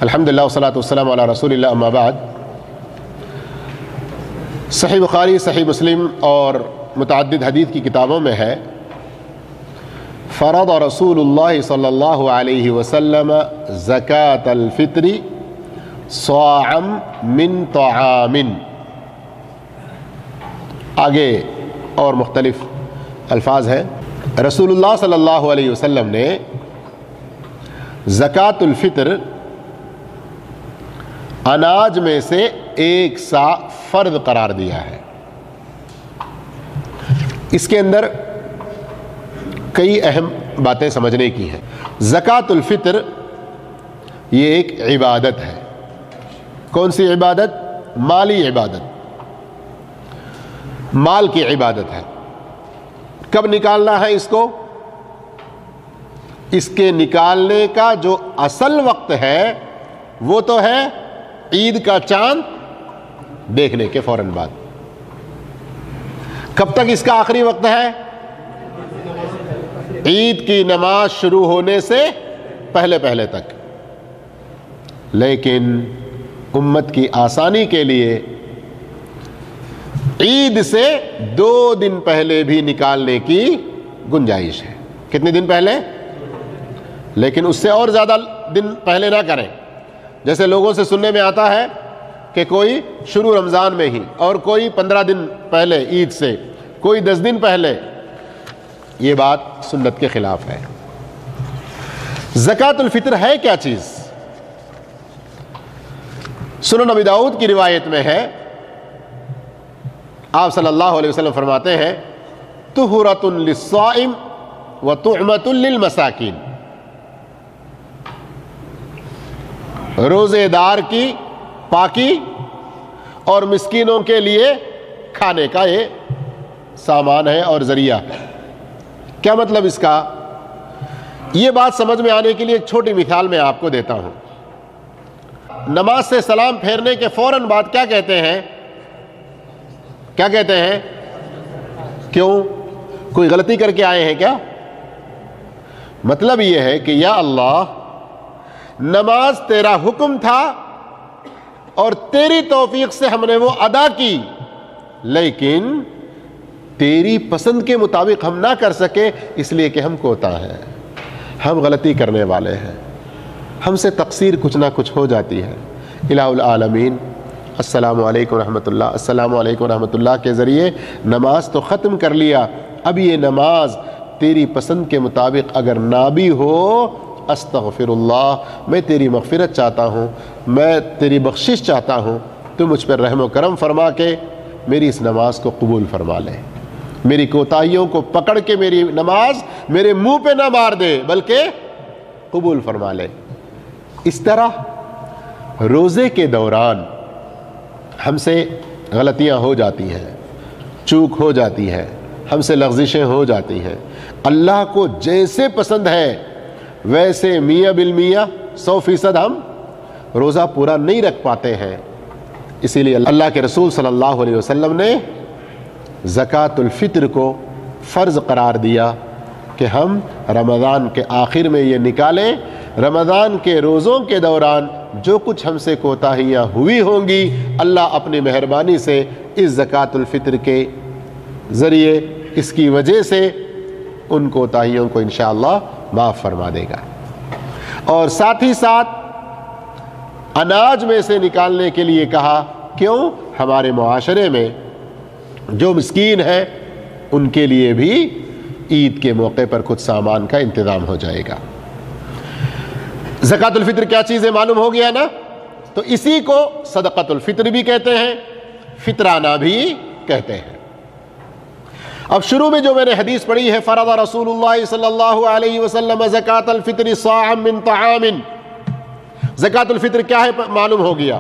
الحمدللہ والصلاۃ والسلام علی رسول اللہ، اما بعد۔ صحیح بخاری، صحیح مسلم اور متعدد حدیث کی کتابوں میں ہے، فرض رسول اللہ صلی اللہ علیہ وسلم زکاۃ الفطر صاعا من طعام۔ آگے اور مختلف الفاظ ہیں۔ رسول اللہ صلی اللہ علیہ وسلم نے زکوٰۃ الفطر اناج میں سے ایک سا فرض قرار دیا ہے۔ اس کے اندر کئی اہم باتیں سمجھنے کی ہیں۔ زکوٰۃ الفطر یہ ایک عبادت ہے۔ کون سی عبادت؟ مالی عبادت، مال کی عبادت ہے۔ کب نکالنا ہے اس کو؟ اس کے نکالنے کا جو اصل وقت ہے وہ تو ہے عید کا چاند دیکھنے کے فوراً بعد۔ کب تک اس کا آخری وقت ہے؟ عید کی نماز شروع ہونے سے پہلے پہلے تک۔ لیکن امت کی آسانی کے لیے عید سے 2 دن پہلے بھی نکالنے کی گنجائش ہے۔ کتنے دن پہلے؟ لیکن اس سے اور زیادہ دن پہلے نہ کریں۔ جیسے لوگوں سے سننے میں آتا ہے کہ کوئی شروع رمضان میں ہی، اور کوئی 15 دن پہلے عید سے، کوئی 10 دن پہلے۔ یہ بات سنت کے خلاف ہے۔ زکوٰۃ الفطر ہے کیا چیز؟ سنن ابی داؤد کی روایت میں ہے، آپ صلی اللہ علیہ وسلم فرماتے ہیں، طہورۃ للصائم وطعمۃ للمساکین۔ روزے دار کی پاکی اور مسکینوں کے لیے کھانے کا یہ سامان ہے اور ذریعہ ہے۔ کیا مطلب اس کا؟ یہ بات سمجھ میں آنے کے لیے ایک چھوٹی مثال میں آپ کو دیتا ہوں۔ نماز سے سلام پھیرنے کے فوراً بعد کیا کہتے ہیں؟ کیا کہتے ہیں؟ کیوں؟ کوئی غلطی کر کے آئے ہیں کیا؟ مطلب یہ ہے کہ یا اللہ، نماز تیرا حکم تھا اور تیری توفیق سے ہم نے وہ ادا کی، لیکن تیری پسند کے مطابق ہم نہ کر سکے، اس لیے کہ ہم کوتا ہیں، ہم غلطی کرنے والے ہیں، ہم سے تقصیر کچھ نہ کچھ ہو جاتی ہے۔ الہ العالمین السلام علیکم ورحمۃ اللہ، السلام علیکم ورحمۃ اللہ کے ذریعے نماز تو ختم کر لیا، اب یہ نماز تیری پسند کے مطابق اگر نہ بھی ہو، استغفر اللہ، میں تیری مغفرت چاہتا ہوں، میں تیری بخشش چاہتا ہوں، تو مجھ پر رحم و کرم فرما کے میری اس نماز کو قبول فرما لے، میری کوتاہیوں کو پکڑ کے میری نماز میرے منہ پہ نہ مار دے بلکہ قبول فرما لے۔ اس طرح روزے کے دوران ہم سے غلطیاں ہو جاتی ہیں، چوک ہو جاتی ہے، ہم سے لغزشیں ہو جاتی ہیں۔ اللہ کو جیسے پسند ہے ویسے میاں بالمیاں 100% ہم روزہ پورا نہیں رکھ پاتے ہیں۔ اسی لیے اللہ کے رسول صلی اللہ علیہ وسلم نے زکوٰۃ الفطر کو فرض قرار دیا کہ ہم رمضان کے آخر میں یہ نکالیں۔ رمضان کے روزوں کے دوران جو کچھ ہم سے کوتاہیاں ہوئی ہوں گی، اللہ اپنی مہربانی سے اس زکوٰۃ الفطر کے ذریعے، اس کی وجہ سے ان کوتاہیوں کو انشاءاللہ معاف فرما دے گا۔ اور ساتھ ہی ساتھ اناج میں سے نکالنے کے لیے کہا، کیوں؟ ہمارے معاشرے میں جو مسکین ہیں ان کے لیے بھی عید کے موقع پر کچھ سامان کا انتظام ہو جائے گا۔ زکوٰۃ الفطر کیا چیز ہے معلوم ہو گیا نا؟ تو اسی کو صدقۃ الفطر بھی کہتے ہیں، فطرانہ بھی کہتے ہیں۔ اب شروع میں جو میں نے حدیث پڑھی ہے، فرض رسول اللہ صلی اللہ علیہ وسلم زکاۃ الفطر صاعا من طعام۔ زکاۃ الفطر کیا ہے معلوم ہو گیا،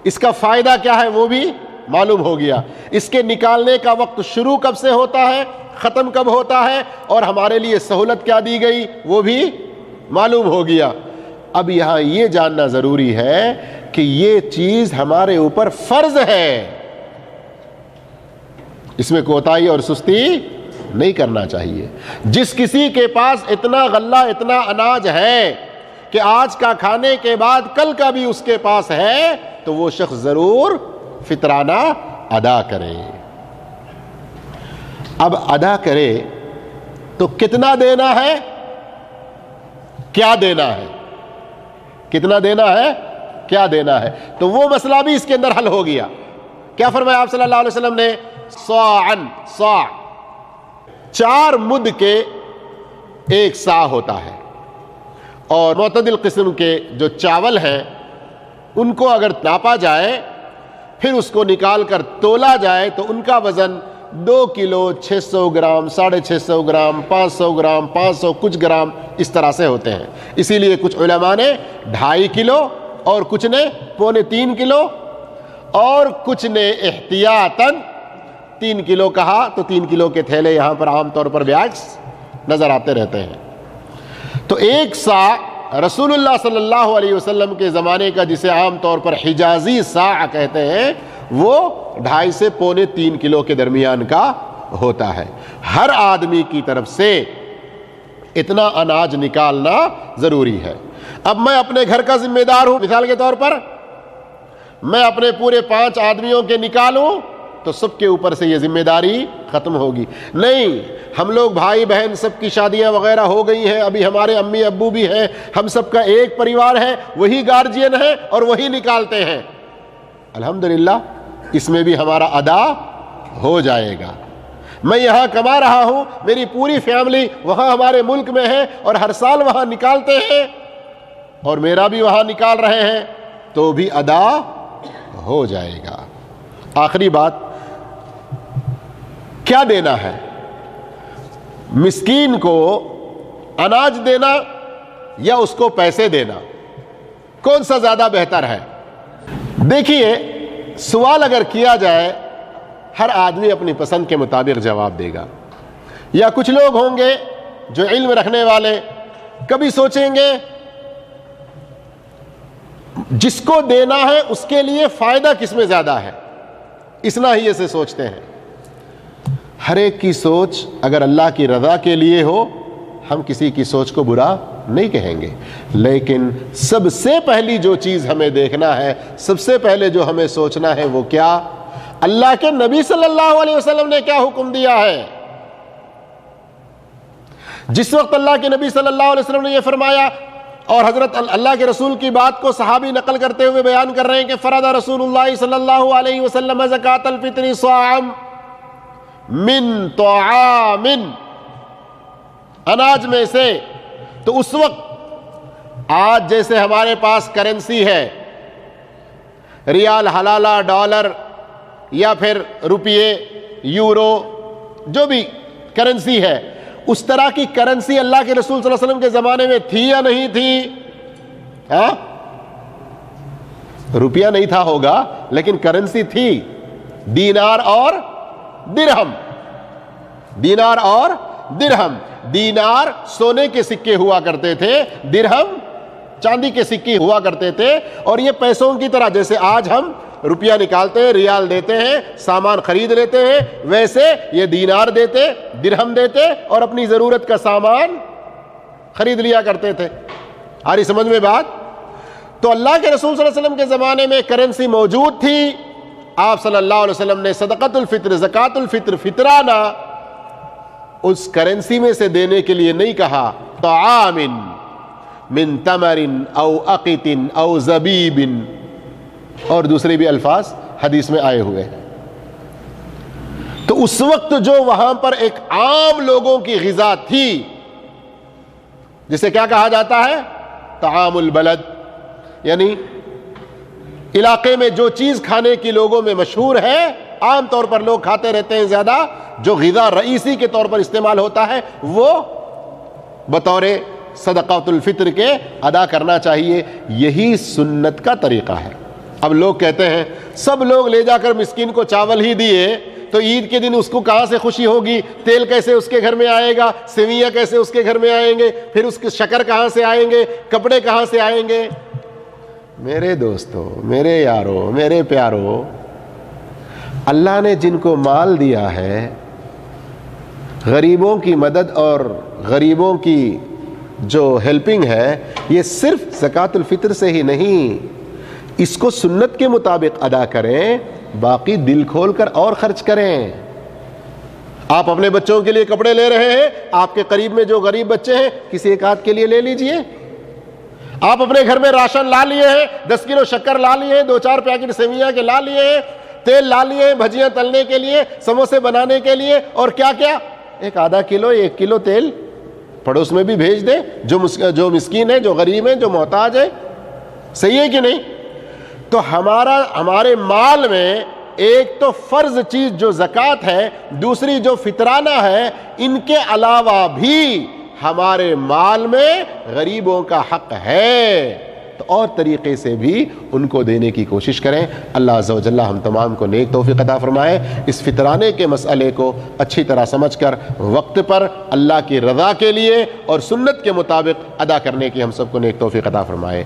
اس کا فائدہ کیا ہے وہ بھی معلوم ہو گیا، اس کے نکالنے کا وقت شروع کب سے ہوتا ہے، ختم کب ہوتا ہے، اور ہمارے لیے سہولت کیا دی گئی وہ بھی معلوم ہو گیا۔ اب یہاں یہ جاننا ضروری ہے کہ یہ چیز ہمارے اوپر فرض ہے، اس میں کوتاہی اور سستی نہیں کرنا چاہیے۔ جس کسی کے پاس اتنا غلہ، اتنا اناج ہے کہ آج کا کھانے کے بعد کل کا بھی اس کے پاس ہے تو وہ شخص ضرور فطرانہ ادا کرے۔ اب ادا کرے تو کتنا دینا ہے، کیا دینا ہے، کتنا دینا ہے، کیا دینا ہے، تو وہ مسئلہ بھی اس کے اندر حل ہو گیا۔ کیا فرمایا آپ صلی اللہ علیہ وسلم نے؟ صاعن، صاع 4 مد کے 1 صاع ہوتا ہے، اور معتدل قسم کے جو چاول ہیں ان کو اگر ناپا جائے پھر اس کو نکال کر تولا جائے تو ان کا وزن 2 کلو 600 گرام، 650 گرام، 500 گرام، 500 کچھ گرام اس طرح سے ہوتے ہیں۔ اسی لیے کچھ علماء نے 2.5 کلو اور کچھ نے 2.25 کلو اور کچھ نے احتیاطاً 3 کلو کہا، تو 3 کلو کے تھیلے یہاں پر عام طور پر بیگز نظر آتے رہتے ہیں۔ تو 1 صاع رسول اللہ صلی اللہ علیہ وسلم کے زمانے کا، جسے عام طور پر حجازی صاع کہتے ہیں، وہ 2.5 سے 3.25 کلو کے درمیان کا ہوتا ہے۔ ہر آدمی کی طرف سے اتنا اناج نکالنا ضروری ہے۔ اب میں اپنے گھر کا ذمہ دار ہوں، مثال کے طور پر میں اپنے پورے 5 آدمیوں کے نکالوں تو سب کے اوپر سے یہ ذمہ داری ختم ہوگی۔ نہیں، ہم لوگ بھائی بہن سب کی شادیاں وغیرہ ہو گئی ہیں، ابھی ہمارے امی ابو بھی ہیں، ہم سب کا ایک پریوار ہے، وہی گارجین ہے اور وہی نکالتے ہیں، الحمدللہ اس میں بھی ہمارا ادا ہو جائے گا۔ میں یہاں کما رہا ہوں، میری پوری فیملی وہاں ہمارے ملک میں ہے اور ہر سال وہاں نکالتے ہیں اور میرا بھی وہاں نکال رہے ہیں، تو بھی ادا ہو جائے گا۔ آخری بات، کیا دینا ہے؟ مسکین کو اناج دینا یا اس کو پیسے دینا، کون سا زیادہ بہتر ہے؟ دیکھیے، سوال اگر کیا جائے ہر آدمی اپنی پسند کے مطابق جواب دے گا، یا کچھ لوگ ہوں گے جو علم رکھنے والے کبھی سوچیں گے جس کو دینا ہے اس کے لیے فائدہ کس میں زیادہ ہے، اس ناحیے سے سوچتے ہیں۔ ہر ایک کی سوچ اگر اللہ کی رضا کے لیے ہو، ہم کسی کی سوچ کو برا نہیں کہیں گے، لیکن سب سے پہلی جو چیز ہمیں دیکھنا ہے، سب سے پہلے جو ہمیں سوچنا ہے وہ کیا؟ اللہ کے نبی صلی اللہ علیہ وسلم نے کیا حکم دیا ہے؟ جس وقت اللہ کے نبی صلی اللہ علیہ وسلم نے یہ فرمایا، اور حضرت اللہ کے رسول کی بات کو صحابی نقل کرتے ہوئے بیان کر رہے ہیں کہ فرض رسول اللہ صلی اللہ علیہ وسلم زکاۃ الفطر صاعا من طعام، اناج میں سے، تو اس وقت آج جیسے ہمارے پاس کرنسی ہے، ریال، حلالہ، ڈالر یا پھر روپیے، یورو، جو بھی کرنسی ہے، اس طرح کی کرنسی اللہ کے رسول صلی اللہ علیہ وسلم کے زمانے میں تھی یا نہیں تھی؟ ہاں، روپیہ نہیں تھا ہوگا لیکن کرنسی تھی، دینار اور درہم، دینار اور درہم۔ دینار سونے کے سکے ہوا کرتے تھے، درہم چاندی کے سکے ہوا کرتے تھے، اور یہ پیسوں کی طرح جیسے آج ہم روپیہ نکالتے ہیں، ریال دیتے ہیں، سامان خرید لیتے ہیں، ویسے یہ دینار دیتے، درہم دیتے اور اپنی ضرورت کا سامان خرید لیا کرتے تھے۔ آ رہی سمجھ میں بات؟ تو اللہ کے رسول صلی اللہ علیہ وسلم کے زمانے میں کرنسی موجود تھی، آپ صلی اللہ علیہ وسلم نے صدقۃ الفطر، زکوٰۃ الفطر، فطرانہ اس کرنسی میں سے دینے کے لیے نہیں کہا، طعام من تمر او اقط او زبیب، اور دوسرے بھی الفاظ حدیث میں آئے ہوئے ہیں۔ تو اس وقت جو وہاں پر ایک عام لوگوں کی غذا تھی، جسے کیا کہا جاتا ہے؟ طعام البلد، یعنی علاقے میں جو چیز کھانے کی لوگوں میں مشہور ہے، عام طور پر لوگ کھاتے رہتے ہیں زیادہ، جو غذا رئیسی کے طور پر استعمال ہوتا ہے، وہ بطور صدقۃ الفطر کے ادا کرنا چاہیے۔ یہی سنت کا طریقہ ہے۔ اب لوگ کہتے ہیں سب لوگ لے جا کر مسکین کو چاول ہی دیے تو عید کے دن اس کو کہاں سے خوشی ہوگی؟ تیل کیسے اس کے گھر میں آئے گا؟ سیویاں کیسے اس کے گھر میں آئیں گے؟ پھر اس کے شکر کہاں سے آئیں گے؟ کپڑے کہاں سے آئیں گے؟ میرے دوستو، میرے یارو، میرے پیارو، اللہ نے جن کو مال دیا ہے، غریبوں کی مدد اور غریبوں کی جو ہیلپنگ ہے یہ صرف زکوٰۃ الفطر سے ہی نہیں، اس کو سنت کے مطابق ادا کریں، باقی دل کھول کر اور خرچ کریں۔ آپ اپنے بچوں کے لیے کپڑے لے رہے ہیں، آپ کے قریب میں جو غریب بچے ہیں کسی ایک آدھ کے لیے لے لیجئے۔ آپ اپنے گھر میں راشن لا لیے ہیں، 10 کلو شکر لا لیے ہیں، 2-4 پیکٹ سیویاں کے لا لیے ہیں، تیل لا لیے ہیں بھجیاں تلنے کے لیے، سموسے بنانے کے لیے، اور کیا کیا، 1 کلو 1 کلو تیل پڑوس میں بھی بھیج دیں، جو مسکین ہے، جو غریب ہے، جو محتاج ہے۔ صحیح ہے کہ نہیں؟ تو ہمارے مال میں ایک تو فرض چیز جو زکوٰۃ ہے، دوسری جو فطرانہ ہے، ان کے علاوہ بھی ہمارے مال میں غریبوں کا حق ہے، تو اور طریقے سے بھی ان کو دینے کی کوشش کریں۔ اللہ عز و جل ہم تمام کو نیک توفیق عطا فرمائے، اس فطرانے کے مسئلے کو اچھی طرح سمجھ کر وقت پر اللہ کی رضا کے لیے اور سنت کے مطابق ادا کرنے کی ہم سب کو نیک توفیق عطا فرمائے۔